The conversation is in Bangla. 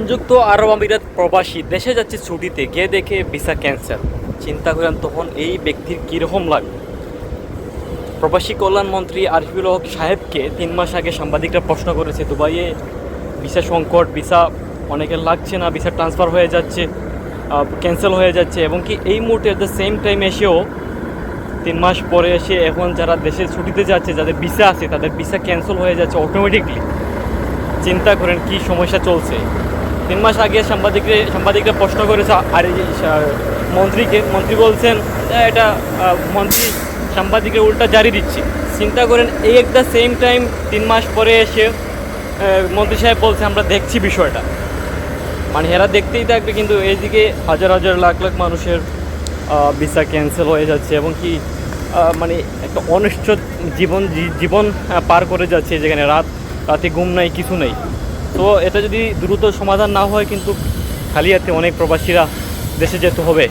সংযুক্ত আরব আমিরাত প্রবাসী দেশে যাচ্ছে ছুটিতে, গিয়ে দেখে ভিসা ক্যান্সেল। চিন্তা করেন তখন এই ব্যক্তির কীরকম লাগবে। প্রবাসী কল্যাণ মন্ত্রী আরিফুল হক সাহেবকে 3 মাস আগে সাংবাদিকরা প্রশ্ন করেছে, দুবাইয়ে ভিসা সংকট, ভিসা অনেকের লাগছে না, ভিসা ট্রান্সফার হয়ে যাচ্ছে, ক্যান্সেল হয়ে যাচ্ছে, এবং কি এই মুহূর্তে অ্যাট দ্য সেম টাইম এসেও 3 মাস পরে এসে এখন যারা দেশে ছুটিতে যাচ্ছে, যাদের ভিসা আছে তাদের ভিসা ক্যান্সেল হয়ে যাচ্ছে অটোমেটিকলি। চিন্তা করেন কি সমস্যা চলছে। 3 মাস আগে সাংবাদিকরা প্রশ্ন করেছে আর মন্ত্রী বলছেন এটা মন্ত্রী সাংবাদিকের উল্টা জারি দিচ্ছে। চিন্তা করেন এই এট দ্য সেম টাইম 3 মাস পরে এসে মন্ত্রী সাহেব বলছে আমরা দেখছি বিষয়টা। মানে এরা দেখতেই থাকবে, কিন্তু এইদিকে হাজার হাজার লাখ লাখ মানুষের ভিসা ক্যান্সেল হয়ে যাচ্ছে, এবং কি মানে একটা অনিশ্চিত জীবন পার করে যাচ্ছে, যেখানে রাতে ঘুম নাই, কিছু নেই। তো এটা যদি দ্রুত সমাধান না হয় কিন্তু খালি হাতে অনেক প্রবাসীরা দেশে যেতে হবে।